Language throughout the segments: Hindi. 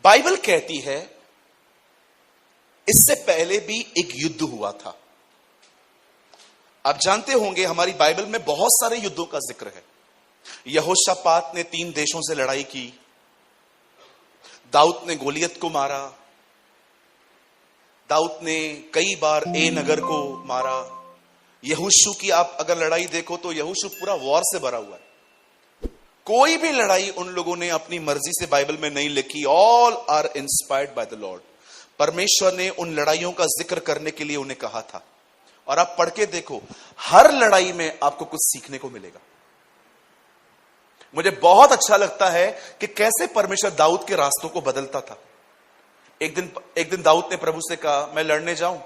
बाइबल कहती है इससे पहले भी एक युद्ध हुआ था। आप जानते होंगे हमारी बाइबल में बहुत सारे युद्धों का जिक्र है। यहोशापात ने 3 देशों से लड़ाई की, दाऊद ने गोलियत को मारा, दाऊद ने कई बार ए नगर को मारा। यहोशू की आप अगर लड़ाई देखो तो यहोशू पूरा वॉर से भरा हुआ है। कोई भी लड़ाई उन लोगों ने अपनी मर्जी से बाइबल में नहीं लिखी। All are inspired by the Lord. परमेश्वर ने उन लड़ाइयों का जिक्र करने के लिए उन्हें कहा था। और आप पढ़ के देखो, हर लड़ाई में आपको कुछ सीखने को मिलेगा। मुझे बहुत अच्छा लगता है कि कैसे परमेश्वर दाऊद के रास्तों को बदलता था। एक दिन दाऊद ने प्रभु से कहा, मैं लड़ने जाऊं?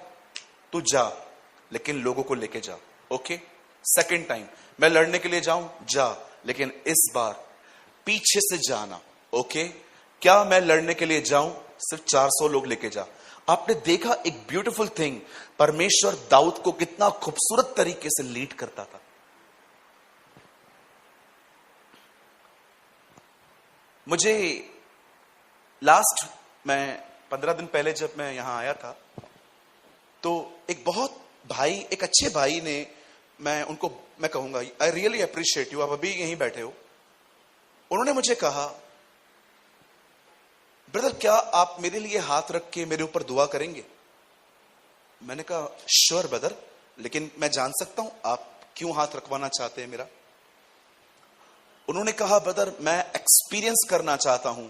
तू जा, लेकिन लोगों को लेके जा। ओके। सेकंड टाइम, मैं लड़ने के लिए जाऊं? जा, लेकिन इस बार पीछे से जाना। ओके। क्या मैं लड़ने के लिए जाऊं? सिर्फ 400 लोग लेके जा। आपने देखा एक ब्यूटीफुल थिंग, परमेश्वर दाऊद को कितना खूबसूरत तरीके से लीड करता था। मुझे मैं 15 दिन पहले जब मैं यहां आया था तो एक अच्छे भाई ने, मैं कहूंगा आई रियली अप्रिशिएट यू, आप अभी यहीं बैठे हो। उन्होंने मुझे कहा, ब्रदर क्या आप मेरे लिए हाथ रख के मेरे ऊपर दुआ करेंगे? मैंने कहा श्योर ब्रदर, लेकिन मैं जान सकता हूं आप क्यों हाथ रखवाना चाहते हैं मेरा? उन्होंने कहा, ब्रदर मैं एक्सपीरियंस करना चाहता हूं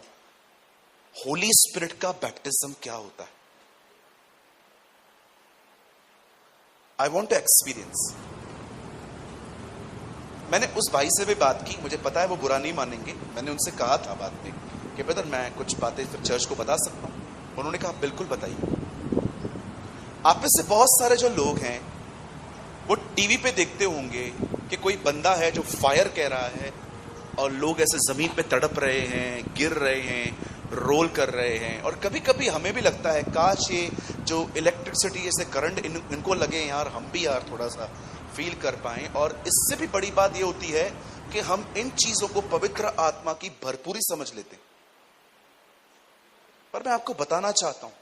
होली स्पिरिट का बैप्टिज्म क्या होता है। I want to experience. मैंने उस भाई से भी बात की, मुझे पता है वो बुरा नहीं मानेंगे। मैंने उनसे कहा था बात में कि ब्रदर मैं कुछ बातें फिर चर्च को बता सकता हूं। उन्होंने कहा बिल्कुल बताइए। आप में से बहुत सारे जो लोग हैं वो टीवी पे देखते होंगे कि कोई बंदा है जो फायर कह रहा है और लोग ऐसे जमीन पे तड़प रहे हैं, गिर रहे हैं, रोल कर रहे हैं। और कभी कभी हमें भी लगता है काश ये जो इलेक्ट्रिसिटी ऐसे करंट इनको लगे यार, हम भी यार थोड़ा सा फील कर पाएं। और इससे भी बड़ी बात ये होती है कि हम इन चीजों को पवित्र आत्मा की भरपूरी समझ लेते हैं। पर मैं आपको बताना चाहता हूं,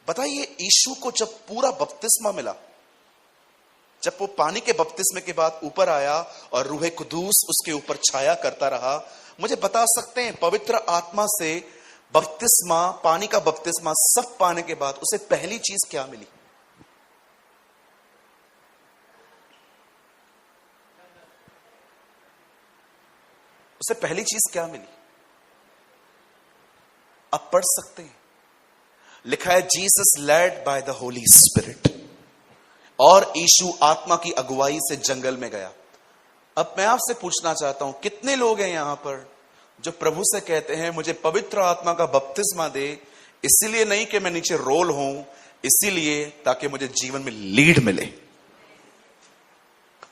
बताइए यीशु को जब पूरा बपतिस्मा मिला, जब वो पानी के बपतिस्मे के बाद ऊपर आया और रूहे कुदूस उसके ऊपर छाया करता रहा, मुझे बता सकते हैं पवित्र आत्मा से बपतिस्मा, पानी का बपतिस्मा सब पाने के बाद उसे पहली चीज क्या मिली? उसे पहली चीज क्या मिली? आप पढ़ सकते हैं, लिखा है Jesus led by the Holy spirit. और यीशु आत्मा की अगुवाई से जंगल में गया। अब मैं आपसे पूछना चाहता हूं, कितने लोग हैं यहां पर जो प्रभु से कहते हैं मुझे पवित्र आत्मा का बपतिस्मा दे, इसीलिए नहीं कि मैं नीचे रोल हूं, इसीलिए ताकि मुझे जीवन में लीड मिले,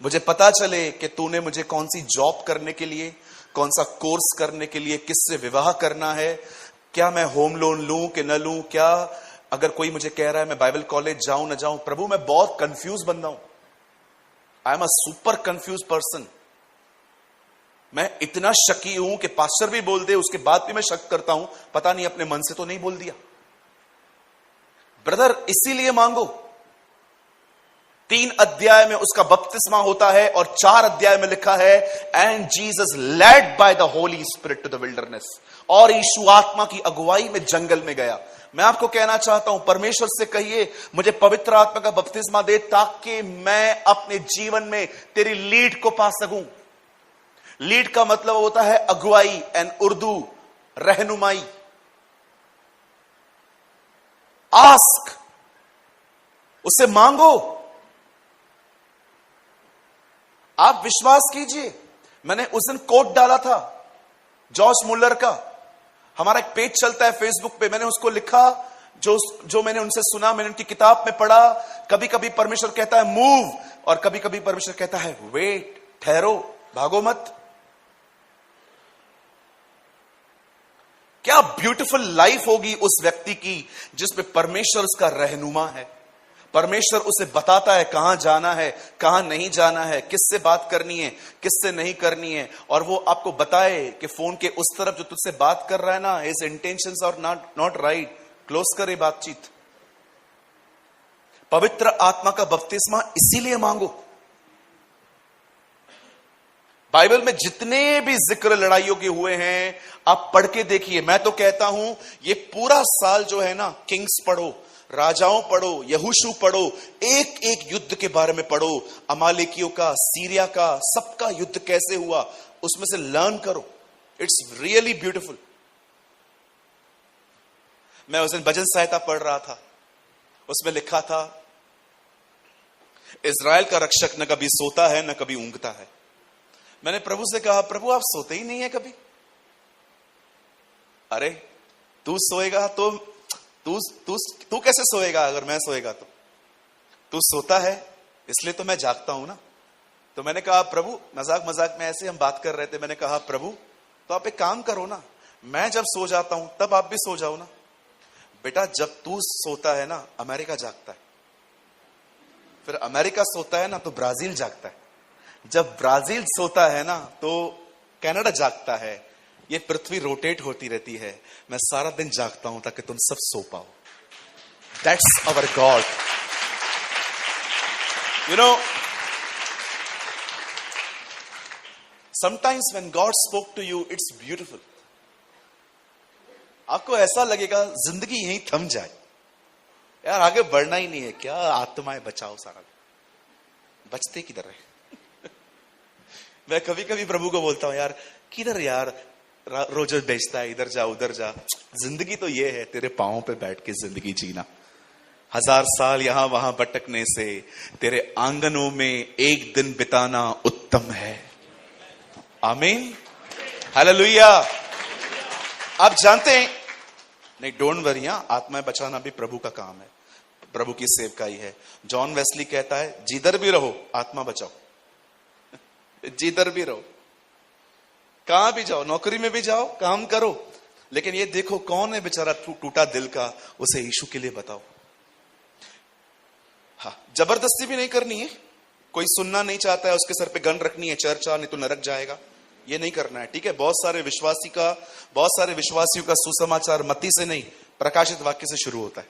मुझे पता चले कि तूने मुझे कौन सी जॉब करने के लिए, कौन सा कोर्स करने के लिए, किससे विवाह करना है, क्या मैं होम लोन लूं कि न लूं, क्या अगर कोई मुझे कह रहा है मैं बाइबल कॉलेज जाऊं न जाऊं। प्रभु मैं बहुत कंफ्यूज बंदा हूं। I am a super confuse person. मैं इतना शकी हूं कि पास्टर भी बोल दे उसके बाद भी मैं शक करता हूं, पता नहीं अपने मन से तो नहीं बोल दिया। ब्रदर इसीलिए मांगो। 3 अध्याय में उसका बपतिस्मा होता है और 4 अध्याय में लिखा है and Jesus led by the Holy Spirit to the wilderness. और यीशु आत्मा की अगुवाई में जंगल में गया। मैं आपको कहना चाहता हूं, परमेश्वर से कहिए मुझे पवित्र आत्मा का बपतिस्मा दे ताकि मैं अपने जीवन में तेरी लीड को पा सकूं। लीड का मतलब होता है अगुवाई एंड उर्दू रहनुमाई। आस्क, उससे मांगो। आप विश्वास कीजिए, मैंने उस दिन कोट डाला था जॉर्ज मुलर का। हमारा एक पेज चलता है फेसबुक पे, मैंने उसको लिखा जो मैंने उनसे सुना, मैंने उनकी किताब में पढ़ा। कभी कभी परमेश्वर कहता है मूव और कभी कभी परमेश्वर कहता है वेट, ठहरो, भागो मत। क्या ब्यूटीफुल लाइफ होगी उस व्यक्ति की जिसमें परमेश्वर उसका रहनुमा है, परमेश्वर उसे बताता है कहां जाना है, कहां नहीं जाना है, किससे बात करनी है, किससे नहीं करनी है। और वो आपको बताए कि फोन के उस तरफ जो तुझसे बात कर रहा है ना, his intentions are not right, close करे बातचीत। पवित्र आत्मा का बपतिस्मा इसीलिए मांगो। बाइबल में जितने भी जिक्र लड़ाइयों के हुए हैं आप पढ़ के देखिए। मैं तो कहता हूं ये पूरा साल जो है ना, किंग्स पढ़ो, राजाओं पढ़ो, यहोशू पढ़ो, एक एक युद्ध के बारे में पढ़ो, अमालेकियों का, सीरिया का, सबका युद्ध कैसे हुआ, उसमें से लर्न करो। It's really beautiful. मैं उस दिन भजन सहायता पढ़ रहा था, उसमें लिखा था इज़राइल का रक्षक न कभी सोता है न कभी ऊंघता है। मैंने प्रभु से कहा, प्रभु आप सोते ही नहीं है कभी। अरे तू सोएगा तो तू कैसे सोएगा अगर मैं सोएगा तो? तू सोता है इसलिए तो मैं जागता हूं ना। तो मैंने कहा प्रभु, मजाक मजाक में ऐसे हम बात कर रहे थे, मैंने कहा प्रभु तो आप एक काम करो ना, मैं जब सो जाता हूं तब आप भी सो जाओ ना। बेटा जब तू सोता है ना अमेरिका जागता है, फिर अमेरिका सोता है ना तो ब्राजील जागता है, जब ब्राजील सोता है ना तो कनाडा जागता है। ये पृथ्वी रोटेट होती रहती है। मैं सारा दिन जागता हूं ताकि तुम सब सो पाओ। That's our God. You know, sometimes when God spoke to you it's beautiful. आपको ऐसा लगेगा जिंदगी यहीं थम जाए, यार आगे बढ़ना ही नहीं है क्या, आत्माएं बचाओ सारा। बचते किधर है? मैं कभी कभी प्रभु को बोलता हूं, यार किधर यार रोज बेचता है, इधर जा उधर जा। जिंदगी तो ये है, तेरे पांवों पे बैठ के जिंदगी जीना। 1000 साल यहां वहां भटकने से तेरे आंगनों में एक दिन बिताना उत्तम है। आमीन, हालेलुया। आप जानते हैं, नहीं डोंट वरी, आत्माएं बचाना भी प्रभु का काम है, प्रभु की सेवकाई है। जॉन वेस्ली कहता है जिधर भी रहो आत्मा बचाओ। जिधर भी रहो, कहां भी जाओ, नौकरी में भी जाओ, काम करो, लेकिन ये देखो कौन है बेचारा टूटा दिल का, उसे यीशु के लिए बताओ। हाँ, जबरदस्ती भी नहीं करनी है। कोई सुनना नहीं चाहता है उसके सर पे गन रखनी है, चर्चा नहीं तो नरक जाएगा, ये नहीं करना है, ठीक है। बहुत सारे विश्वासियों का सुसमाचार मत्ती से नहीं प्रकाशित वाक्य से शुरू होता है।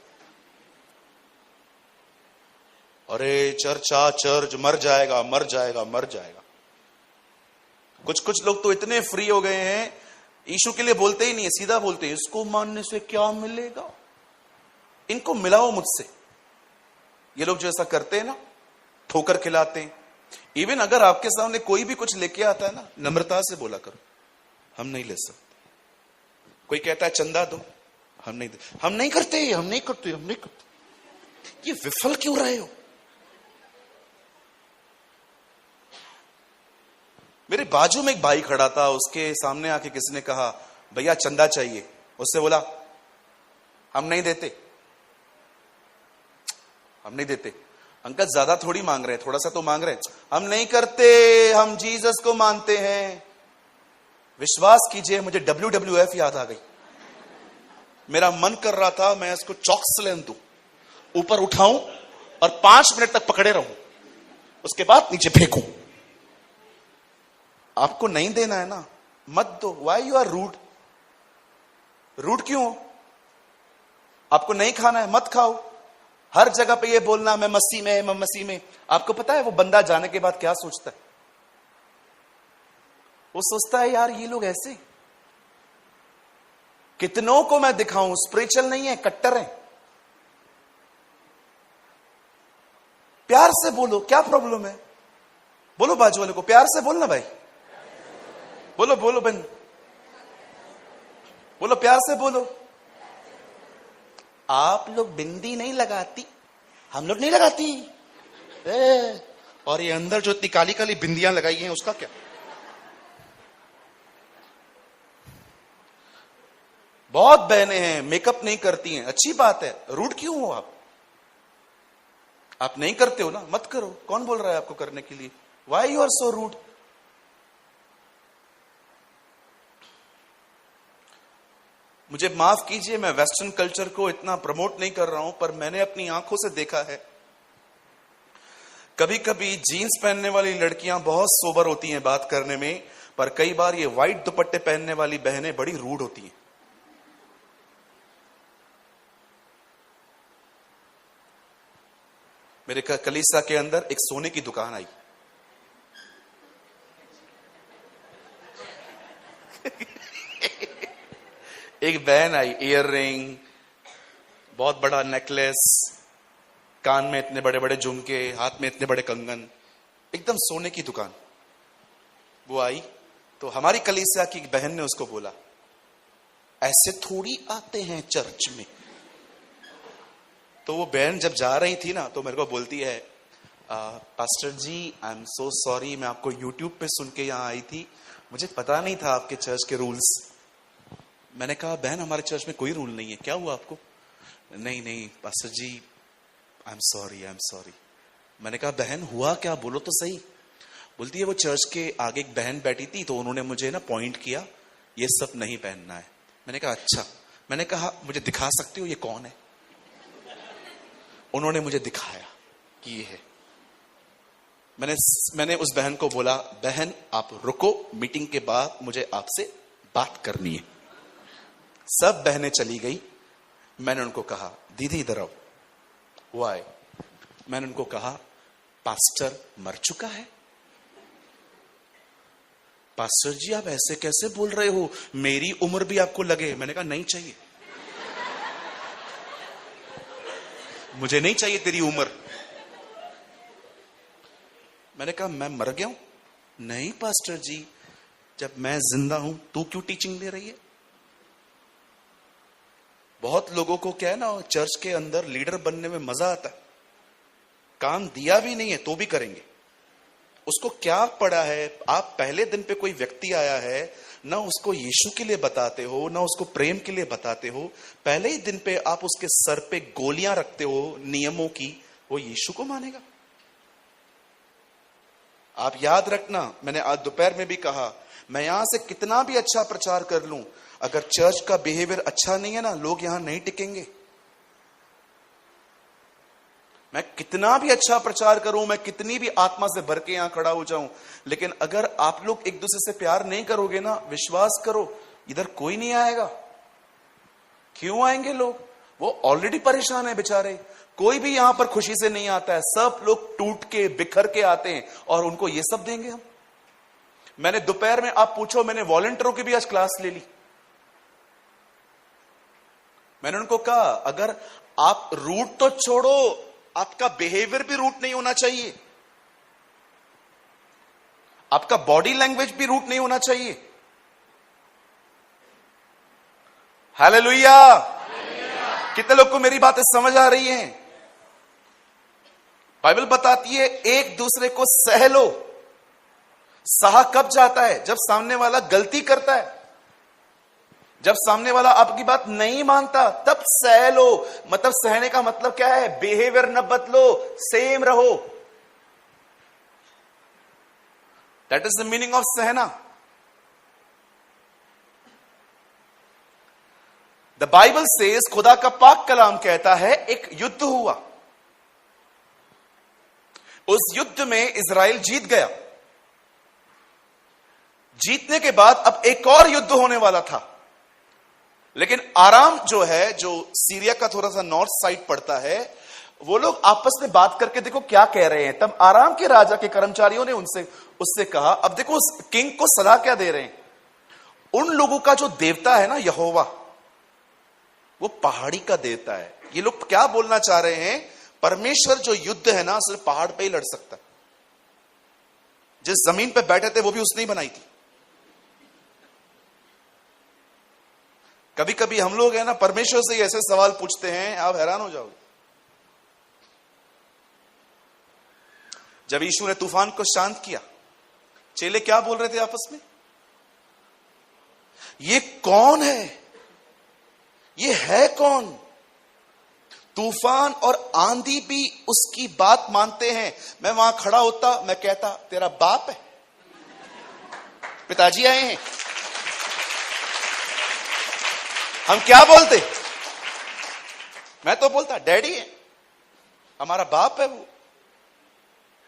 अरे चर्चा चर्च मर जाएगा मर जाएगा मर जाएगा। कुछ लोग तो इतने फ्री हो गए हैं, यीशु के लिए बोलते ही नहीं है, सीधा बोलते हैं इसको मानने से क्या मिलेगा, इनको मिलाओ मुझसे। ये लोग जो ऐसा करते हैं ना, ठोकर खिलाते हैं। इवन अगर आपके सामने कोई भी कुछ लेके आता है ना, नम्रता से बोला करो, हम नहीं ले सकते। कोई कहता है चंदा दो, हम नहीं करते। ये विफल क्यों रहे हो? मेरे बाजू में एक भाई खड़ा था, उसके सामने आके किसी ने कहा भैया चंदा चाहिए, उससे बोला हम नहीं देते। अंकल ज्यादा थोड़ी मांग रहे हैं, थोड़ा सा तो मांग रहे हैं। हम नहीं करते, हम जीसस को मानते हैं। विश्वास कीजिए मुझे WWF याद आ गई। मेरा मन कर रहा था मैं इसको चौक से ले दूं, ऊपर उठाऊं और 5 मिनट तक पकड़े रहूं, उसके बाद नीचे फेंकूं। आपको नहीं देना है ना, मत दो। वाई यू आर रूड क्यों? आपको नहीं खाना है, मत खाओ। हर जगह पे ये बोलना मैं मसीह में। आपको पता है वो बंदा जाने के बाद क्या सोचता है? वो सोचता है यार ये लोग ऐसे, कितनों को मैं दिखाऊं, स्पिरिचुअल नहीं है, कट्टर है। प्यार से बोलो, क्या प्रॉब्लम है? बोलो बाजू वाले को, प्यार से बोलना भाई, बोलो बहन, बोलो प्यार से बोलो। आप लोग बिंदी नहीं लगाती, हम लोग नहीं लगाती। और ये अंदर जो इतनी काली काली बिंदियां लगाई हैं उसका क्या? बहुत बहनें हैं मेकअप नहीं करती हैं, अच्छी बात है, रूड क्यों हो आप नहीं करते हो ना, मत करो। कौन बोल रहा है आपको करने के लिए? Why you are so rude? मुझे माफ कीजिए, मैं वेस्टर्न कल्चर को इतना प्रमोट नहीं कर रहा हूं, पर मैंने अपनी आंखों से देखा है कभी कभी जीन्स पहनने वाली लड़कियां बहुत सोबर होती हैं बात करने में, पर कई बार ये व्हाइट दुपट्टे पहनने वाली बहनें बड़ी रूड होती हैं। मेरे कलीसिया के अंदर एक सोने की दुकान आई। एक बहन आई, ईयर रिंग, बहुत बड़ा नेकलेस, कान में इतने बड़े बड़े झुमके, हाथ में इतने बड़े कंगन, एकदम सोने की दुकान। वो आई तो हमारी कलीसिया की बहन ने उसको बोला, ऐसे थोड़ी आते हैं चर्च में। तो वो बहन जब जा रही थी ना, तो मेरे को बोलती है, pastor ji I am so sorry, मैं आपको यूट्यूब पे सुन के यहाँ आई थी, मुझे पता नहीं था आपके चर्च के रूल्स। मैंने कहा, बहन हमारे चर्च में कोई रूल नहीं है, क्या हुआ आपको? नहीं नहीं pastor ji I am sorry. मैंने कहा, बहन हुआ क्या, बोलो तो सही। बोलती है, वो चर्च के आगे एक बहन बैठी थी, तो उन्होंने मुझे ना पॉइंट किया, ये सब नहीं पहनना है। मैंने कहा अच्छा। मैंने कहा, मुझे दिखा सकते हो ये कौन है? उन्होंने मुझे दिखाया कि ये है। मैंने उस बहन को बोला, बहन आप रुको, मीटिंग के बाद मुझे आपसे बात करनी है। सब बहनें चली गई। मैंने उनको कहा, दीदी इधर आओ। वो आए। मैंने उनको कहा, पास्टर मर चुका है। पास्टर जी आप ऐसे कैसे बोल रहे हो, मेरी उम्र भी आपको लगे। मैंने कहा, नहीं चाहिए, मुझे नहीं चाहिए तेरी उम्र। मैंने कहा, मैं मर गया हूं? नहीं पास्टर जी, जब मैं जिंदा हूं तू क्यों टीचिंग दे रही है? बहुत लोगों को क्या है ना, चर्च के अंदर लीडर बनने में मजा आता है, काम दिया भी नहीं है तो भी करेंगे। उसको क्या पड़ा है? आप पहले दिन पे कोई व्यक्ति आया है, ना उसको यीशु के लिए बताते हो, ना उसको प्रेम के लिए बताते हो, पहले ही दिन पे आप उसके सर पे गोलियां रखते हो नियमों की, वो यीशु को मानेगा? आप याद रखना, मैंने आज दोपहर में भी कहा, मैं यहां से कितना भी अच्छा प्रचार कर लूं, अगर चर्च का बिहेवियर अच्छा नहीं है ना, लोग यहां नहीं टिकेंगे। मैं कितना भी अच्छा प्रचार करूं, मैं कितनी भी आत्मा से भर के यहां खड़ा हो जाऊं, लेकिन अगर आप लोग एक दूसरे से प्यार नहीं करोगे ना, विश्वास करो इधर कोई नहीं आएगा। क्यों आएंगे लोग? वो ऑलरेडी परेशान है बेचारे। कोई भी यहां पर खुशी से नहीं आता है, सब लोग टूट के बिखर के आते हैं, और उनको ये सब देंगे हम? मैंने दोपहर में, आप पूछो, मैंने वॉलंटियरों की भी आज क्लास ले ली। मैंने उनको कहा, अगर आप रूट तो छोड़ो, आपका बिहेवियर भी रूट नहीं होना चाहिए, आपका बॉडी लैंग्वेज भी रूट नहीं होना चाहिए। हालेलुया। कितने लोग को मेरी बातें समझ आ रही हैं? बाइबल बताती है, एक दूसरे को सह लो। सहा कब जाता है? जब सामने वाला गलती करता है, जब सामने वाला आपकी बात नहीं मानता, तब सह लो। मतलब सहने का मतलब क्या है? बिहेवियर न बदलो, सेम रहो। That is the meaning of सहना। द बाइबल सेज, खुदा का पाक कलाम कहता है, एक युद्ध हुआ, उस युद्ध में इजराइल जीत गया। जीतने के बाद अब एक और युद्ध होने वाला था, लेकिन आराम जो है, जो सीरिया का थोड़ा सा नॉर्थ साइड पड़ता है, वो लोग आपस में बात करके देखो क्या कह रहे हैं। तब आराम के राजा के कर्मचारियों ने उससे कहा, अब देखो उस किंग को सलाह क्या दे रहे हैं, उन लोगों का जो देवता है ना यहोवा, वो पहाड़ी का देवता है। ये लोग क्या बोलना चाह रहे हैं? परमेश्वर जो युद्ध है ना, सिर्फ पहाड़ पे ही लड़ सकता है। जिस जमीन पे बैठे थे वो भी उसने ही बनाई थी। कभी कभी हम लोग है ना, परमेश्वर से ऐसे सवाल पूछते हैं, आप हैरान हो जाओगे। जब यीशु ने तूफान को शांत किया, चेले क्या बोल रहे थे आपस में? ये कौन है? ये है कौन? तूफान और आंधी भी उसकी बात मानते हैं। मैं वहां खड़ा होता, मैं कहता, तेरा बाप है, पिताजी आए हैं। हम क्या बोलते? मैं तो बोलता, डैडी है, हमारा बाप है वो।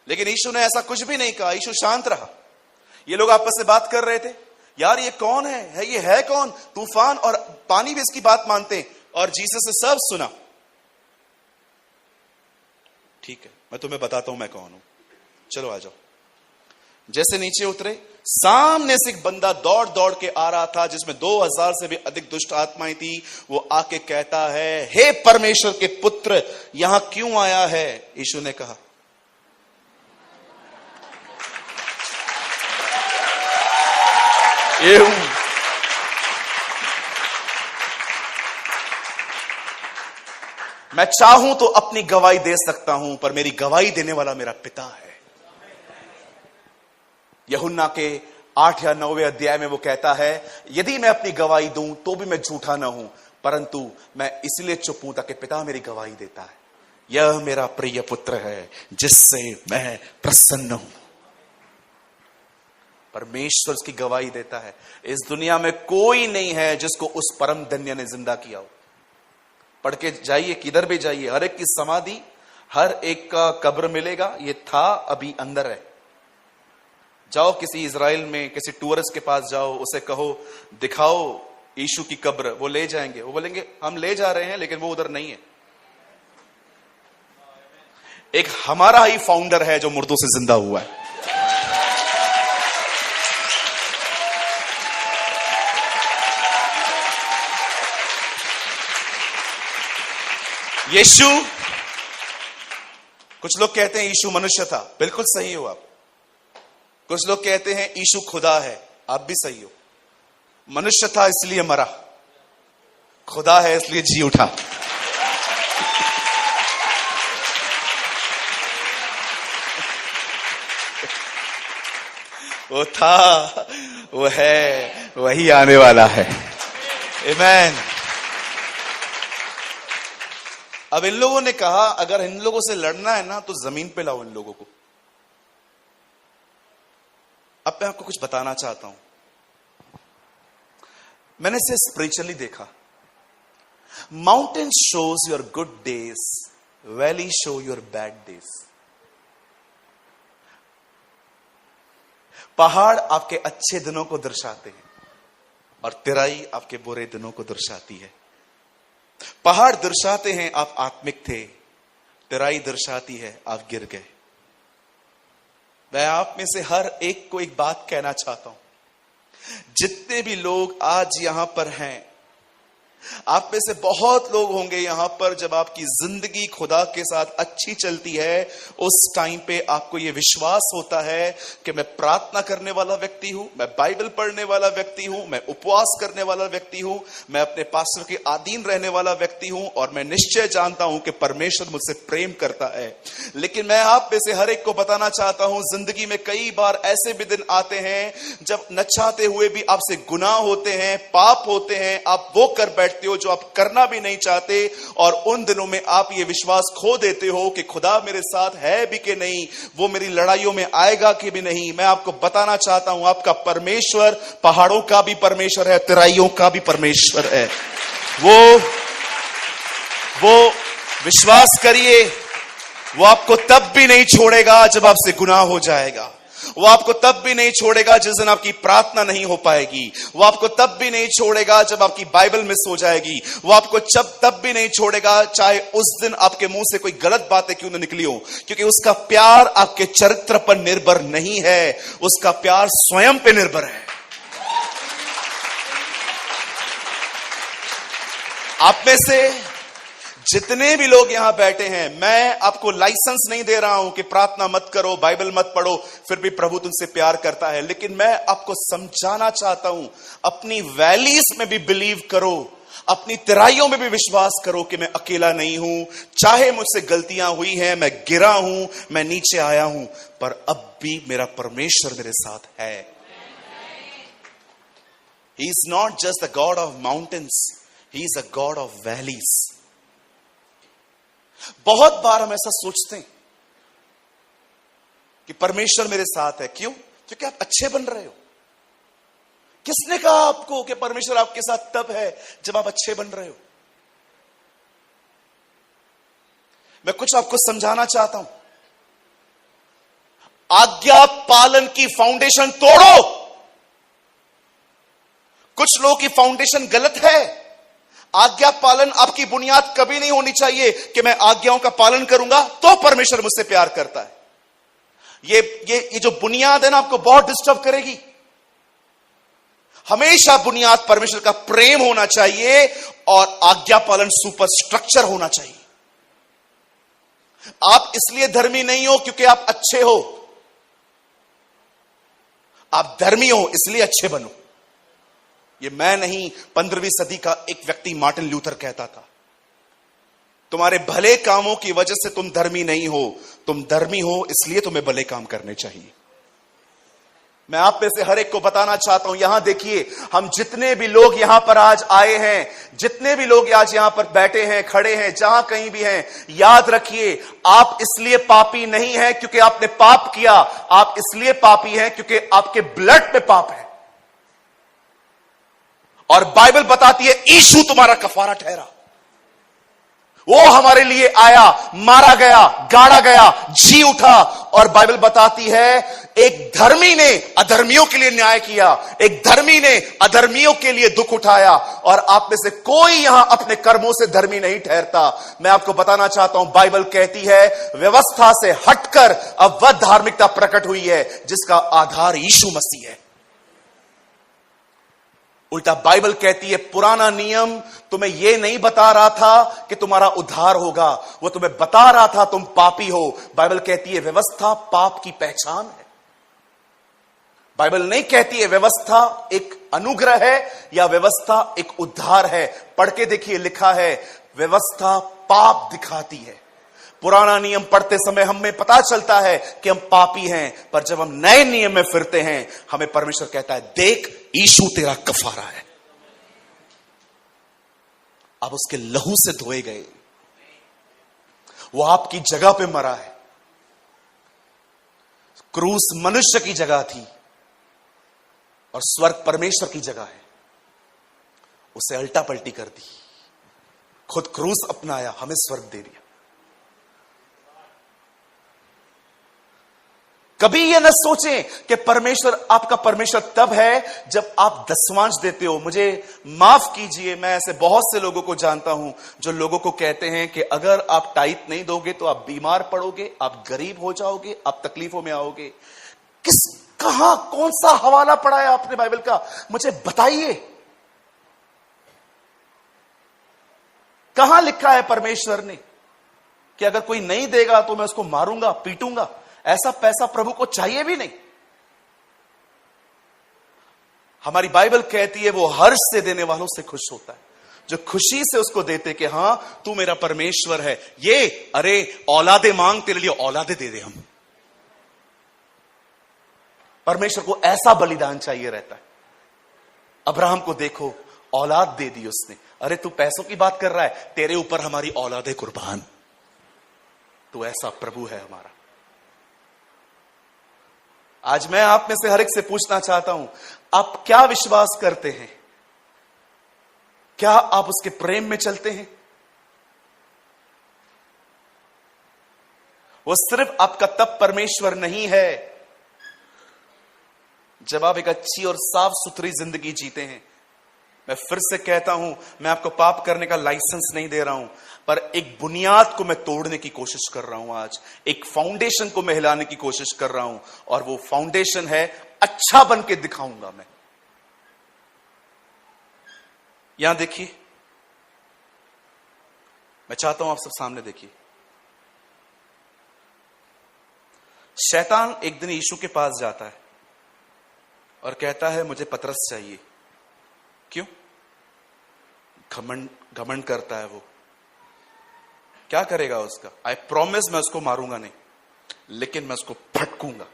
लेकिन यीशु ने ऐसा कुछ भी नहीं कहा, यीशु शांत रहा। ये लोग आपस में बात कर रहे थे, यार ये कौन है ये है कौन, तूफान और पानी भी इसकी बात मानते हैं। और जीसस ने सब सुना। ठीक है, मैं तुम्हें बताता हूं मैं कौन हूं, चलो आ जाओ। जैसे नीचे उतरे, सामने से एक बंदा दौड़ दौड़ के आ रहा था जिसमें 2000 से भी अधिक दुष्ट आत्माएं थी। वो आके कहता है, हे परमेश्वर के पुत्र, यहां क्यों आया है? यीशु ने कहा, ये हूं। मैं चाहूं तो अपनी गवाही दे सकता हूं, पर मेरी गवाही देने वाला मेरा पिता है। यूहन्ना के 8 या 9वें अध्याय में वो कहता है, यदि मैं अपनी गवाही दूं तो भी मैं झूठा ना हूं, परंतु मैं इसलिए चुप हूं ताकि पिता मेरी गवाही देता है। यह मेरा प्रिय पुत्र है जिससे मैं प्रसन्न हूं। परमेश्वर उसकी गवाही देता है। इस दुनिया में कोई नहीं है जिसको उस परम धन्य ने जिंदा किया हो। पढ़ के जाइए, किधर भी जाइए, हर एक की समाधि, हर एक का कब्र मिलेगा। ये था, अभी अंदर है। जाओ किसी इजराइल में किसी टूरिस्ट के पास जाओ, उसे कहो दिखाओ यीशु की कब्र, वो ले जाएंगे। वो बोलेंगे हम ले जा रहे हैं लेकिन वो उधर नहीं है। एक हमारा ही फाउंडर है जो मुर्दों से जिंदा हुआ है। यीशु, कुछ लोग कहते हैं यीशु मनुष्य था, बिल्कुल सही हो आप। कुछ लोग कहते हैं यीशु खुदा है, आप भी सही हो। मनुष्य था इसलिए मरा, खुदा है इसलिए जी उठा। वो था, वो है, वही आने वाला है। आमीन। अब इन लोगों ने कहा, अगर इन लोगों से लड़ना है ना तो जमीन पे लाओ इन लोगों को। अब मैं आपको कुछ बताना चाहता हूं। मैंने इसे स्पिरिचुअली देखा। Mountain shows your good days, valley show your bad days. पहाड़ आपके अच्छे दिनों को दर्शाते हैं और तराई आपके बुरे दिनों को दर्शाती है। पहाड़ दर्शाते हैं आप आत्मिक थे, तराई दर्शाती है आप गिर गए। मैं आप में से हर एक को एक बात कहना चाहता हूं। जितने भी लोग आज यहां पर हैं, आप में से बहुत लोग होंगे यहां पर, जब आपकी जिंदगी खुदा के साथ अच्छी चलती है, उस टाइम पे आपको यह विश्वास होता है कि मैं प्रार्थना करने वाला व्यक्ति हूं, मैं बाइबल पढ़ने वाला व्यक्ति हूं, मैं उपवास करने वाला व्यक्ति हूं, मैं अपने पास्टर के अधीन रहने वाला व्यक्ति हूं और मैं निश्चय जानता हूं कि परमेश्वर मुझसे प्रेम करता है। लेकिन मैं आप में से हर एक को बताना चाहता हूं, जिंदगी में कई बार ऐसे भी दिन आते हैं जब न चाहते हुए भी आपसे गुनाह होते हैं, पाप होते हैं, आप वो कर बैठते हो जो आप करना भी नहीं चाहते। और उन दिनों में आप ये विश्वास खो देते हो कि खुदा मेरे साथ है भी कि नहीं, वो मेरी लड़ाइयों में आएगा कि भी नहीं। मैं आपको बताना चाहता हूं, आपका परमेश्वर पहाड़ों का भी परमेश्वर है, तराइयों का भी परमेश्वर है। वो विश्वास करिए, वो आपको तब भी नहीं छोड़ेगा जब आपसे गुनाह हो जाएगा। वो आपको तब भी नहीं छोड़ेगा जिस दिन आपकी प्रार्थना नहीं हो पाएगी। वो आपको तब भी नहीं छोड़ेगा जब आपकी बाइबल मिस हो जाएगी। वो आपको तब भी नहीं छोड़ेगा चाहे उस दिन आपके मुंह से कोई गलत बातें क्यों न निकली हो, क्योंकि उसका प्यार आपके चरित्र पर निर्भर नहीं है, उसका प्यार स्वयं पे निर्भर है। आप में से जितने भी लोग यहां बैठे हैं, मैं आपको लाइसेंस नहीं दे रहा हूं कि प्रार्थना मत करो, बाइबल मत पढ़ो, फिर भी प्रभु तुमसे प्यार करता है। लेकिन मैं आपको समझाना चाहता हूं, अपनी वैलीज में भी बिलीव करो, अपनी तराइयों में भी विश्वास करो कि मैं अकेला नहीं हूं। चाहे मुझसे गलतियां हुई हैं, मैं गिरा हूं, मैं नीचे आया हूं, पर अब भी मेरा परमेश्वर मेरे साथ है। He is not just the God of mountains, He is a God of valleys. बहुत बार हम ऐसा सोचते हैं कि परमेश्वर मेरे साथ है। क्यों? क्योंकि आप अच्छे बन रहे हो। किसने कहा आपको कि परमेश्वर आपके साथ तब है जब आप अच्छे बन रहे हो? मैं कुछ आपको समझाना चाहता हूं। आज्ञा पालन की फाउंडेशन तोड़ो। कुछ लोगों की फाउंडेशन गलत है। आज्ञा पालन आपकी बुनियाद कभी नहीं होनी चाहिए कि मैं आज्ञाओं का पालन करूंगा तो परमेश्वर मुझसे प्यार करता है। ये जो बुनियाद है ना, आपको बहुत डिस्टर्ब करेगी। हमेशा बुनियाद परमेश्वर का प्रेम होना चाहिए और आज्ञा पालन सुपर स्ट्रक्चर होना चाहिए। आप इसलिए धर्मी नहीं हो क्योंकि आप अच्छे हो, आप धर्मी हो इसलिए अच्छे बनो। ये मैं नहीं, 15वीं सदी का एक व्यक्ति मार्टिन लूथर कहता था, तुम्हारे भले कामों की वजह से तुम धर्मी नहीं हो, तुम धर्मी हो इसलिए तुम्हें भले काम करने चाहिए। मैं आप में से हर एक को बताना चाहता हूं, यहां देखिए, हम जितने भी लोग यहां पर आज आए हैं, जितने भी लोग आज यहां पर बैठे हैं, खड़े हैं, जहां कहीं भी हैं, याद रखिए, आप इसलिए पापी नहीं हैं क्योंकि आपने पाप किया, आप इसलिए पापी हैं क्योंकि आपके ब्लड में पाप है। और बाइबल बताती है यीशु तुम्हारा कफारा ठहरा। वो हमारे लिए आया, मारा गया, गाड़ा गया, जी उठा। और बाइबल बताती है एक धर्मी ने अधर्मियों के लिए न्याय किया, एक धर्मी ने अधर्मियों के लिए दुख उठाया। और आप में से कोई यहां अपने कर्मों से धर्मी नहीं ठहरता। मैं आपको बताना चाहता हूं, बाइबल कहती है व्यवस्था से हटकर अब वह धार्मिकता प्रकट हुई है जिसका आधार यीशु मसीह है। उल्टा बाइबल कहती है पुराना नियम तुम्हें यह नहीं बता रहा था कि तुम्हारा उद्धार होगा, वो तुम्हें बता रहा था तुम पापी हो। बाइबल कहती है व्यवस्था पाप की पहचान है। बाइबल नहीं कहती है व्यवस्था एक अनुग्रह है या व्यवस्था एक उद्धार है। पढ़ के देखिए, लिखा है व्यवस्था पाप दिखाती है। पुराना नियम पढ़ते समय हमें पता चलता है कि हम पापी हैं, पर जब हम नए नियम में फिरते हैं हमें परमेश्वर कहता है देख यीशु तेरा कफारा है, आप उसके लहू से धोए गए, वो आपकी जगह पे मरा है। क्रूस मनुष्य की जगह थी और स्वर्ग परमेश्वर की जगह है, उसे अल्टा पलटी कर दी, खुद क्रूस अपनाया, हमें स्वर्ग दे दिया। कभी यह न सोचें कि परमेश्वर आपका परमेश्वर तब है जब आप दसवांश देते हो। मुझे माफ कीजिए, मैं ऐसे बहुत से लोगों को जानता हूं जो लोगों को कहते हैं कि अगर आप टाइट नहीं दोगे तो आप बीमार पड़ोगे, आप गरीब हो जाओगे, आप तकलीफों में आओगे। कहां कौन सा हवाला पढ़ा है आपने बाइबल का? मुझे बताइए, कहां लिखा है परमेश्वर ने कि अगर कोई नहीं देगा तो मैं उसको मारूंगा, पीटूंगा? ऐसा पैसा प्रभु को चाहिए भी नहीं। हमारी बाइबल कहती है वो हर्ष से देने वालों से खुश होता है, जो खुशी से उसको देते कि हां तू मेरा परमेश्वर है। ये अरे औलादे मांग, तेरे लिए औलादे दे दे हम। परमेश्वर को ऐसा बलिदान चाहिए रहता है। अब्राहम को देखो, औलाद दे दी उसने। अरे तू पैसों की बात कर रहा है, तेरे ऊपर हमारी औलादे कुर्बान। तू ऐसा प्रभु है हमारा। आज मैं आप में से हर एक से पूछना चाहता हूं, आप क्या विश्वास करते हैं? क्या आप उसके प्रेम में चलते हैं? वो सिर्फ आपका तब परमेश्वर नहीं है जब आप एक अच्छी और साफ सुथरी जिंदगी जीते हैं। मैं फिर से कहता हूं, मैं आपको पाप करने का लाइसेंस नहीं दे रहा हूं, पर एक बुनियाद को मैं तोड़ने की कोशिश कर रहा हूं। आज एक फाउंडेशन को मैं हिलाने की कोशिश कर रहा हूं, और वो फाउंडेशन है अच्छा बन के दिखाऊंगा मैं। यहां देखिए, मैं चाहता हूं आप सब सामने देखिए। शैतान एक दिन यीशु के पास जाता है और कहता है मुझे पतरस चाहिए। क्यों? घमंड करता है वो। क्या करेगा उसका? आई प्रॉमिस मैं उसको मारूंगा नहीं, लेकिन मैं उसको फटकूंगा।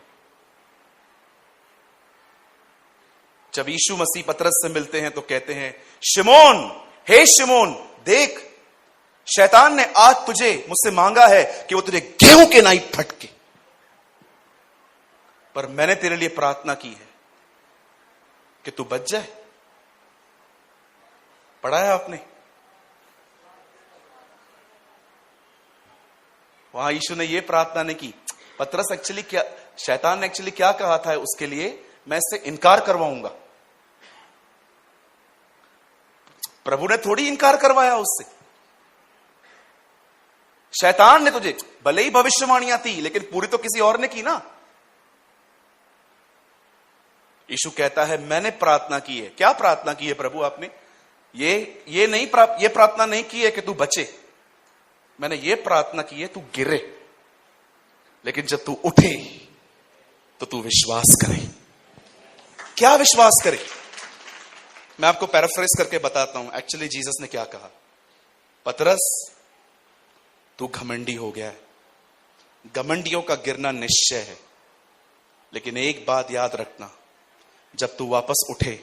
जब यीशु मसीह पतरस से मिलते हैं तो कहते हैं शिमोन, हे शिमोन, देख शैतान ने आज तुझे मुझसे मांगा है कि वो तुझे गेहूं के नाई फटके, पर मैंने तेरे लिए प्रार्थना की है कि तू बच जाए। पढ़ा है आपने? वहां यीशु ने यह प्रार्थना नहीं की पतरस एक्चुअली क्या, शैतान ने एक्चुअली क्या कहा था उसके लिए, मैं इससे इनकार करवाऊंगा। प्रभु ने थोड़ी इनकार करवाया उससे। शैतान ने तुझे, भले ही भविष्यवाणियां थी लेकिन पूरी तो किसी और ने की ना। यीशु कहता है मैंने प्रार्थना की है। क्या प्रार्थना की है प्रभु आपने? ये प्रार्थना नहीं की है कि तू बचे, मैंने ये प्रार्थना की है तू गिरे, लेकिन जब तू उठे तो तू विश्वास करे। क्या विश्वास करे? मैं आपको पैराफ्रेज करके बताता हूं एक्चुअली जीसस ने क्या कहा। पतरस, तू घमंडी हो गया है, घमंडियों का गिरना निश्चय है, लेकिन एक बात याद रखना, जब तू वापस उठे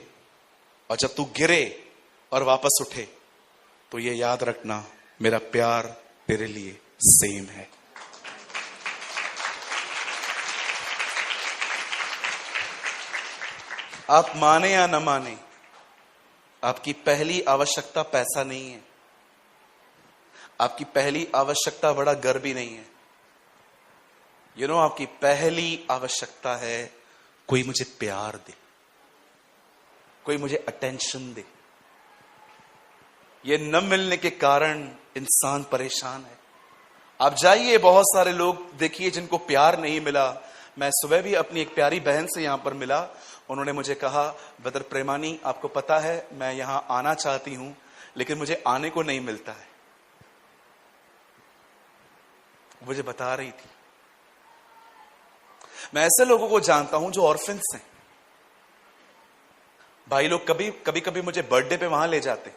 और जब तू गिरे और वापस उठे तो ये याद रखना, मेरा प्यार तेरे लिए सेम है। आप माने या न माने, आपकी पहली आवश्यकता पैसा नहीं है, आपकी पहली आवश्यकता बड़ा घर भी नहीं है। आपकी पहली आवश्यकता है कोई मुझे प्यार दे, कोई मुझे अटेंशन दे। ये न मिलने के कारण इंसान परेशान है। आप जाइए, बहुत सारे लोग देखिए जिनको प्यार नहीं मिला। मैं सुबह भी अपनी एक प्यारी बहन से यहां पर मिला, उन्होंने मुझे कहा, ब्रदर प्रेमानी आपको पता है मैं यहां आना चाहती हूं लेकिन मुझे आने को नहीं मिलता है। मुझे बता रही थी। मैं ऐसे लोगों को जानता हूं जो ऑर्फन्स हैं। भाई लोग कभी कभी मुझे बर्थडे पे वहां ले जाते,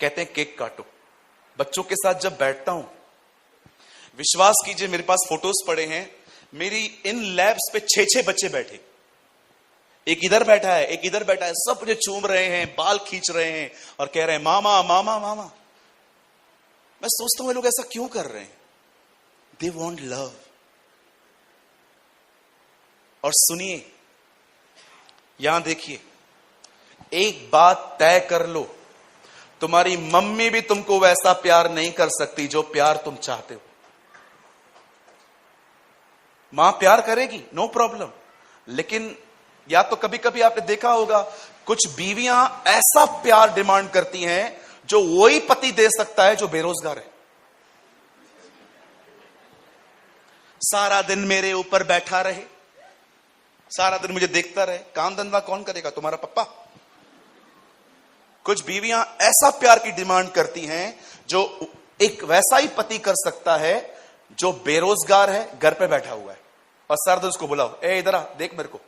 कहते हैं केक काटो। बच्चों के साथ जब बैठता हूं, विश्वास कीजिए मेरे पास फोटोज पड़े हैं, मेरी इन लैब्स पे 6 बच्चे बैठे, एक इधर बैठा है, एक इधर बैठा है, सब मुझे चूम रहे हैं, बाल खींच रहे हैं और कह रहे हैं मामा मामा मामा। मैं सोचता हूं ये लोग ऐसा क्यों कर रहे हैं? They want love. और सुनिए, यहां देखिए, एक बात तय कर लो, तुम्हारी मम्मी भी तुमको वैसा प्यार नहीं कर सकती जो प्यार तुम चाहते हो। मां प्यार करेगी, नो प्रॉब्लम, लेकिन या तो कभी कभी आपने देखा होगा कुछ बीवियां ऐसा प्यार डिमांड करती हैं जो वही पति दे सकता है जो बेरोजगार है। सारा दिन मेरे ऊपर बैठा रहे, सारा दिन मुझे देखता रहे, काम धंधा कौन करेगा? तुम्हारा पप्पा। कुछ बीवियां ऐसा प्यार की डिमांड करती हैं जो एक वैसा ही पति कर सकता है जो बेरोजगार है, घर पे बैठा हुआ है, और सारा दिन उसको बुलाओ, ए इधर आ, देख मेरे को।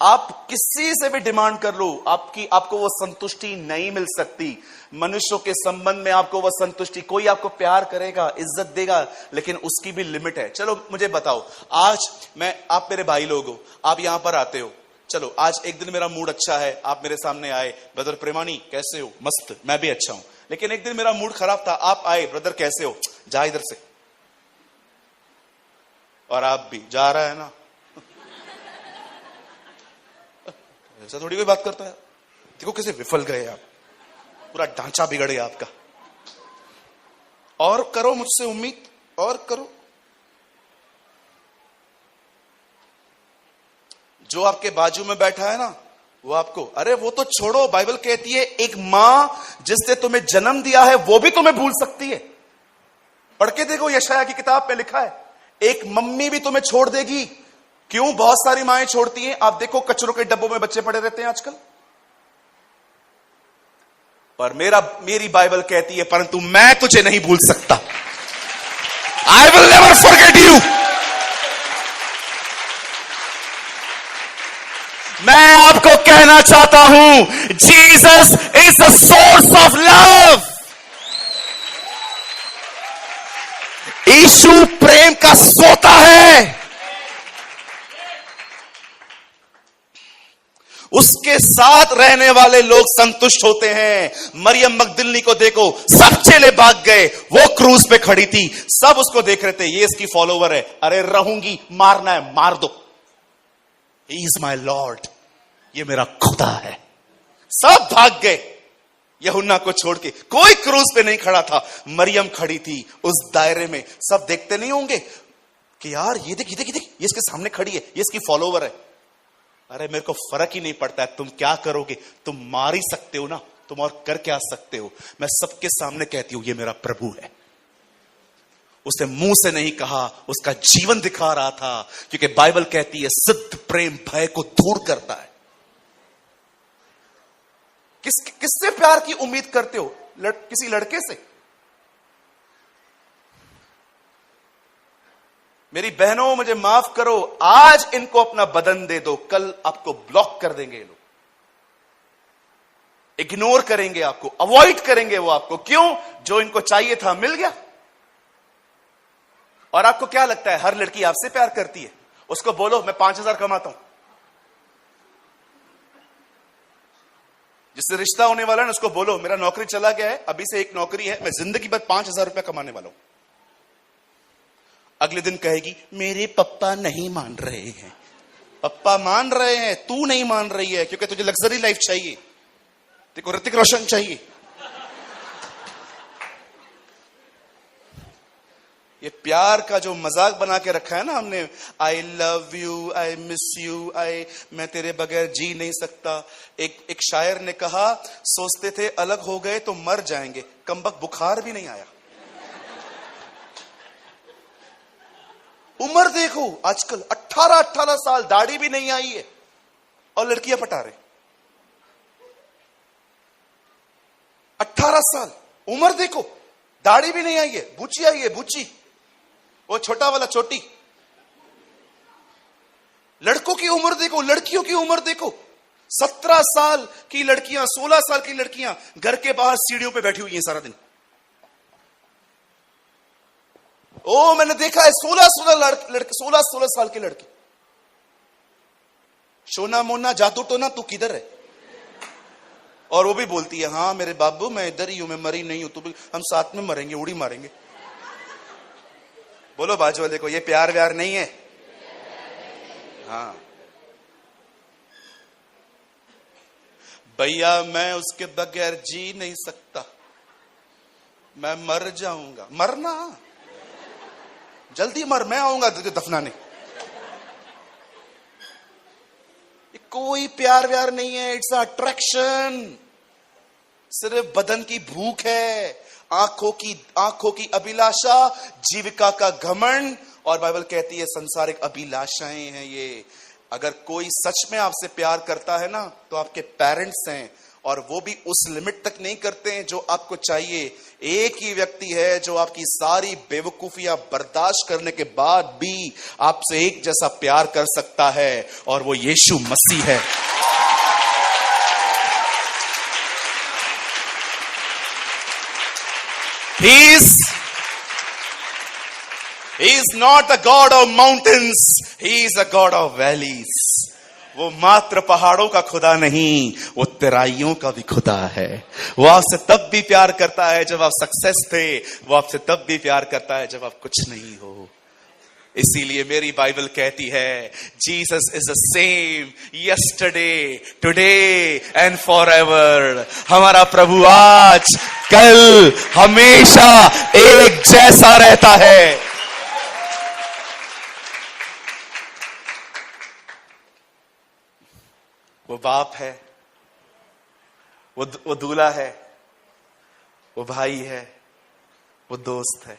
आप किसी से भी डिमांड कर लो, आपको वो संतुष्टि नहीं मिल सकती। मनुष्यों के संबंध में आपको वो संतुष्टि, कोई आपको प्यार करेगा, इज्जत देगा, लेकिन उसकी भी लिमिट है। चलो मुझे बताओ, आज आप मेरे भाई लोग हो, आप यहां पर आते हो, चलो आज एक दिन मेरा मूड अच्छा है, आप मेरे सामने आए, ब्रदर प्रेमानी कैसे हो? मस्त, मैं भी अच्छा हूं। लेकिन एक दिन मेरा मूड खराब था, आप आए, ब्रदर कैसे हो? जा इधर से। और आप भी जा रहा है ना, ऐसा थोड़ी कोई बात करता है। देखो कैसे विफल गए आप, पूरा ढांचा बिगड़ गया आपका। और करो मुझसे उम्मीद, और करो। जो आपके बाजू में बैठा है ना, वो आपको, अरे वो तो छोड़ो, बाइबल कहती है एक मां जिसने तुम्हें जन्म दिया है वो भी तुम्हें भूल सकती है। पढ़ के देखो, यशायाह की किताब में लिखा है, एक मम्मी भी तुम्हें छोड़ देगी। क्यों? बहुत सारी माएं छोड़ती हैं। आप देखो कचरों के डब्बों में बच्चे पड़े रहते हैं आजकल। पर मेरी बाइबल कहती है, परंतु मैं तुझे नहीं भूल सकता। I will never forget you. मैं आपको कहना चाहता हूं, Jesus is the source of love. यीशु प्रेम का सोता है। उसके साथ रहने वाले लोग संतुष्ट होते हैं। मरियम मगदलिनी को देखो, सब चेले भाग गए, वो क्रूज पे खड़ी थी, सब उसको देख रहे थे, ये इसकी फॉलोवर है, अरे रहूंगी, मारना है मार दो, ही इज माई लॉर्ड, ये मेरा खुदा है। सब भाग गए, यूहन्ना को छोड़ के कोई क्रूज पे नहीं खड़ा था। मरियम खड़ी थी उस दायरे में। सब देखते नहीं होंगे कि यार ये देख, ये देख, ये देख, ये इसके सामने खड़ी है, ये इसकी फॉलोवर है। अरे मेरे को फर्क ही नहीं पड़ता है तुम क्या करोगे, तुम मार ही सकते हो ना, तुम और कर क्या सकते हो। मैं सबके सामने कहती हूं ये मेरा प्रभु है। उसने मुंह से नहीं कहा, उसका जीवन दिखा रहा था, क्योंकि बाइबल कहती है सिद्ध प्रेम भय को दूर करता है। किससे प्यार की उम्मीद करते हो? किसी लड़के से? मेरी बहनों मुझे माफ करो, आज इनको अपना बदन दे दो, कल आपको ब्लॉक कर देंगे ये लोग, इग्नोर करेंगे आपको, अवॉइड करेंगे वो आपको। क्यों? जो इनको चाहिए था मिल गया। और आपको क्या लगता है हर लड़की आपसे प्यार करती है? उसको बोलो मैं 5,000 कमाता हूं। जिससे रिश्ता होने वाला है ना उसको बोलो मेरा नौकरी चला गया है, अभी से एक नौकरी है, मैं जिंदगी भर 5,000 रुपया कमाने वाला हूं। अगले दिन कहेगी मेरे पप्पा नहीं मान रहे हैं। पप्पा मान रहे हैं, तू नहीं मान रही है, क्योंकि तुझे लग्जरी लाइफ चाहिए, तेरे को ऋतिक रोशन चाहिए। ये प्यार का जो मजाक बना के रखा है ना हमने, I love you, I miss you, मैं तेरे बगैर जी नहीं सकता। एक शायर ने कहा सोचते थे अलग हो गए तो मर जाएंगे, कमबख्त बुखार भी नहीं आया। उम्र देखो आजकल 18 साल, दाढ़ी भी नहीं आई है और लड़कियां पटा रहे। 18 साल उम्र देखो, दाढ़ी भी नहीं आई है, बूची आई है, बूची, वो छोटा वाला चोटी। लड़कों की उम्र देखो, लड़कियों की उम्र देखो, 17 साल की लड़कियां, 16 साल की लड़कियां घर के बाहर सीढ़ियों पे बैठी हुई हैं सारा दिन। ओ मैंने देखा है 16 साल की लड़की। सोना मोना जादू टोना तू किधर है? और वो भी बोलती है हाँ मेरे बाबू मैं इधर ही हूं, मैं मरी नहीं हूं, तू भी, हम साथ में मरेंगे, उड़ी मारेंगे। बोलो बाजू वाले को ये प्यार व्यार नहीं है। हाँ भैया मैं उसके बगैर जी नहीं सकता, मैं मर जाऊंगा। मरना जल्दी मर, मैं आऊंगा तुझे दफनाने। कोई प्यार व्यार नहीं है, इट्स अट्रैक्शन। सिर्फ बदन की भूख है, आंखों की अभिलाषा, जीविका का घमंड, और बाइबल कहती है संसारिक अभिलाषाएं हैं ये। अगर कोई सच में आपसे प्यार करता है ना तो आपके पेरेंट्स हैं, और वो भी उस लिमिट तक नहीं करते हैं जो आपको चाहिए। एक ही व्यक्ति है जो आपकी सारी बेवकूफियां बर्दाश्त करने के बाद भी आपसे एक जैसा प्यार कर सकता है, और वो यीशु मसीह है। He is not the God of mountains, he is a God of valleys. वो मात्र पहाड़ों का खुदा नहीं, वो तराइयों का भी खुदा है। वो आपसे तब भी प्यार करता है जब आप सक्सेस थे, वो आपसे तब भी प्यार करता है जब आप कुछ नहीं हो। इसीलिए मेरी बाइबल कहती है Jesus is the same yesterday today and forever. हमारा प्रभु आज कल हमेशा एक जैसा रहता है। वो बाप है, वो दूल्हा है, वो भाई है, वो दोस्त है।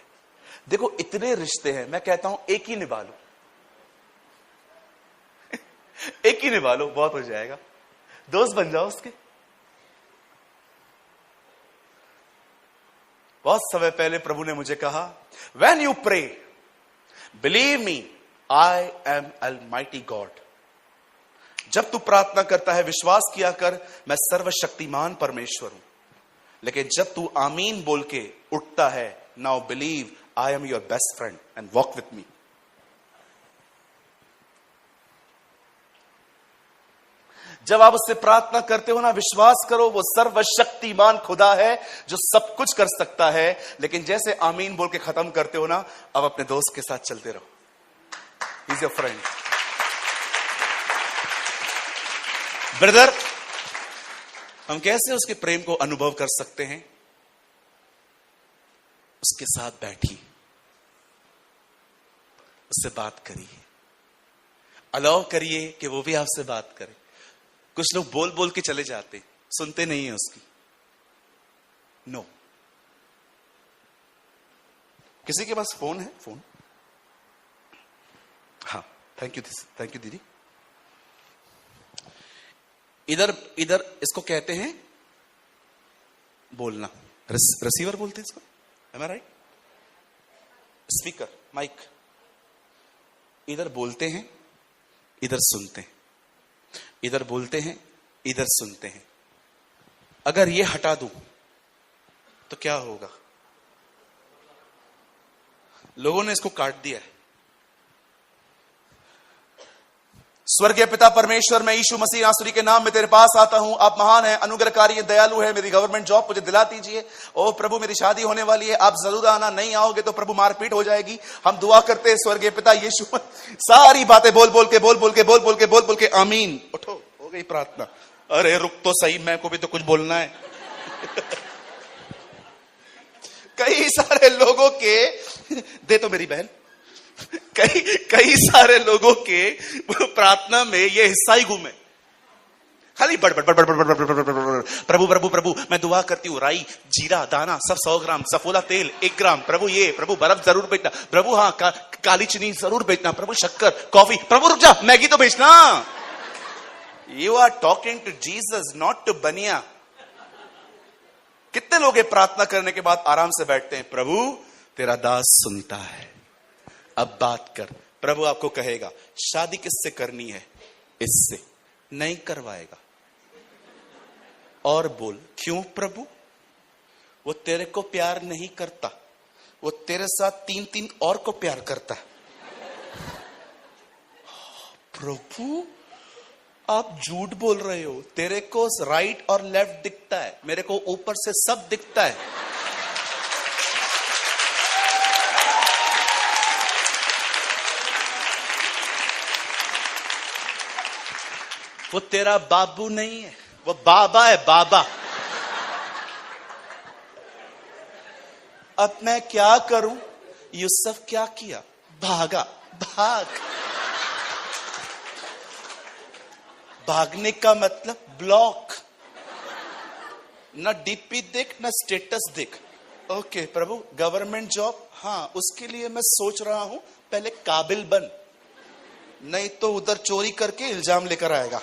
देखो इतने रिश्ते हैं, मैं कहता हूं एक ही निभा लो। एक ही निभा लो, बहुत हो जाएगा। दोस्त बन जाओ उसके। बहुत समय पहले प्रभु ने मुझे कहा when you pray believe me I am almighty God. जब तू प्रार्थना करता है विश्वास किया कर मैं सर्वशक्तिमान परमेश्वर हूं। लेकिन जब तू आमीन बोल के उठता है, now believe I am your best friend and walk with me. जब आप उससे प्रार्थना करते हो ना, विश्वास करो वो सर्वशक्तिमान खुदा है जो सब कुछ कर सकता है। लेकिन जैसे आमीन बोल के खत्म करते हो ना, अब अपने दोस्त के साथ चलते रहो। He is your friend. Brother हम कैसे उसके प्रेम को अनुभव कर सकते हैं? उसके साथ बैठिए, उससे बात करिए, अलाउ करिए कि वो भी आपसे बात करे। कुछ लोग बोल बोल के चले जाते, सुनते नहीं है उसकी। नो। किसी के पास फोन है? फोन? हाँ, थैंक यू दीदी। इधर इसको कहते हैं बोलना, रिसीवर बोलते हैं इसको, am I right? Speaker, mic. इधर बोलते हैं, इधर सुनते हैं, इधर बोलते हैं, इधर सुनते हैं। अगर ये हटा दूं तो क्या होगा? लोगों ने इसको काट दिया है। स्वर्गीय पिता परमेश्वर, मैं यीशु मसीह नासरी के नाम में तेरे पास आता हूं। आप महान है, अनुग्रहकारी है, दयालु है। मेरी गवर्नमेंट जॉब मुझे दिला दीजिए। ओ प्रभु, मेरी शादी होने वाली है, आप जरूर आना, नहीं आओगे तो प्रभु मारपीट हो जाएगी। हम दुआ करते हैं स्वर्गीय पिता यीशु। सारी बातें बोल बोल के आमीन। उठो, हो गई प्रार्थना। अरे रुक तो सही, मैं को भी तो कुछ बोलना है। कई सारे लोगों के, दे तो मेरी बहन, कई सारे लोगों के प्रार्थना में ये हिस्सा ही गुम है। खाली बड़ प्रभु प्रभु प्रभु। मैं दुआ करती हूँ, राई, जीरा दाना सब 100 ग्राम, सफोला तेल 1 ग्राम, प्रभु ये, प्रभु बर्फ जरूर बेचना, प्रभु हाँ काली चीनी जरूर बेचना, प्रभु शक्कर, कॉफी, प्रभु रुक जा, मैगी तो बेचना। You are talking to Jesus, not to baniya. कितने लोग प्रार्थना करने के बाद आराम से बैठते हैं, प्रभु तेरा दास सुनता है, अब बात कर। प्रभु आपको कहेगा शादी किससे करनी है? इससे। नहीं करवाएगा। और बोल, क्यों प्रभु? वो तेरे को प्यार नहीं करता, वो तेरे साथ 3 और को प्यार करता है। प्रभु आप झूठ बोल रहे हो, तेरे को राइट और लेफ्ट दिखता है, मेरे को ऊपर से सब दिखता है। वो तेरा बाबू नहीं है, वो बाबा है, बाबा। अब मैं क्या करूं? यूसुफ क्या किया? भागा। भागने का मतलब ब्लॉक, ना डीपी देख, ना स्टेटस देख। ओके प्रभु, गवर्नमेंट जॉब, हाँ उसके लिए मैं सोच रहा हूं, पहले काबिल बन, नहीं तो उधर चोरी करके इल्जाम लेकर आएगा।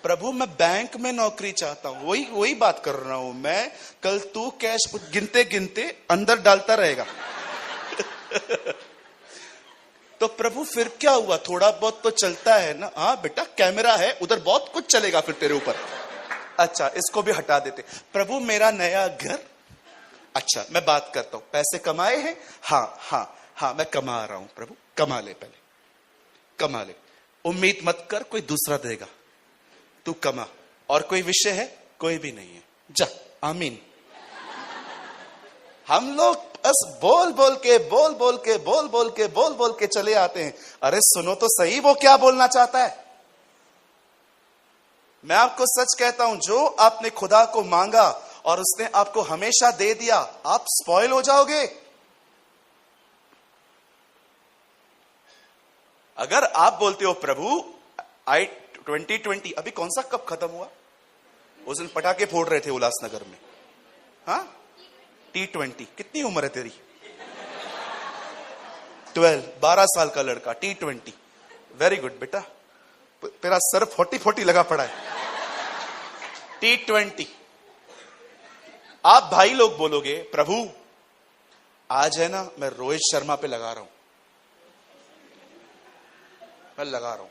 प्रभु मैं बैंक में नौकरी चाहता हूं, वही बात कर रहा हूं मैं। कल तू कैश गिनते गिनते अंदर डालता रहेगा। तो प्रभु फिर क्या हुआ? थोड़ा बहुत तो चलता है ना। हाँ बेटा, कैमरा है उधर, बहुत कुछ चलेगा फिर तेरे ऊपर। अच्छा, इसको भी हटा देते। प्रभु मेरा नया घर, अच्छा मैं बात करता हूं, पैसे कमाए हैं? हाँ मैं कमा रहा हूं। प्रभु कमा ले, पहले कमा ले, उम्मीद मत कर कोई दूसरा देगा, तू कमा। और कोई विषय है? कोई भी नहीं है, जा। आमीन। हम लोग बस बोल बोल के चले आते हैं। अरे सुनो तो सही, वो क्या बोलना चाहता है। मैं आपको सच कहता हूं, जो आपने खुदा को मांगा और उसने आपको हमेशा दे दिया, आप स्पॉइल हो जाओगे। अगर आप बोलते हो प्रभु 2020, अभी कौन सा कब खत्म हुआ? उस दिन पटाखे फोड़ रहे थे उल्लासनगर में। हाँ, T20। कितनी उम्र है तेरी? 12 साल का लड़का, T20। वेरी गुड बेटा, तेरा सर 40 लगा पड़ा है। T20। आप भाई लोग बोलोगे प्रभु आज है ना, मैं रोहित शर्मा पे लगा रहा हूं, मैं लगा रहा हूं।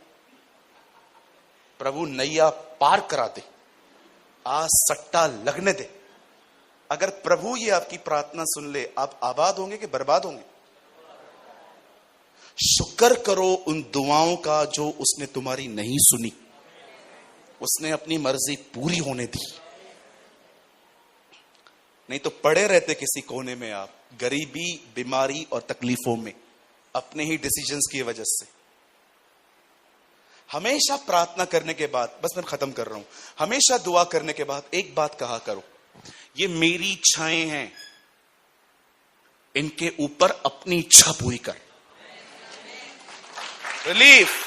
प्रभु नैया पार करा दे, आज सट्टा लगने दे। अगर प्रभु ये आपकी प्रार्थना सुन ले, आप आबाद होंगे कि बर्बाद होंगे? शुक्र करो उन दुआओं का जो उसने तुम्हारी नहीं सुनी, उसने अपनी मर्जी पूरी होने दी। नहीं तो पड़े रहते किसी कोने में आप, गरीबी, बीमारी और तकलीफों में, अपने ही डिसीजंस की वजह से। हमेशा प्रार्थना करने के बाद, बस मैं खत्म कर रहा हूं, हमेशा दुआ करने के बाद एक बात कहा करो, ये मेरी इच्छाएं हैं, इनके ऊपर अपनी इच्छा पूरी कर। रिलीफ।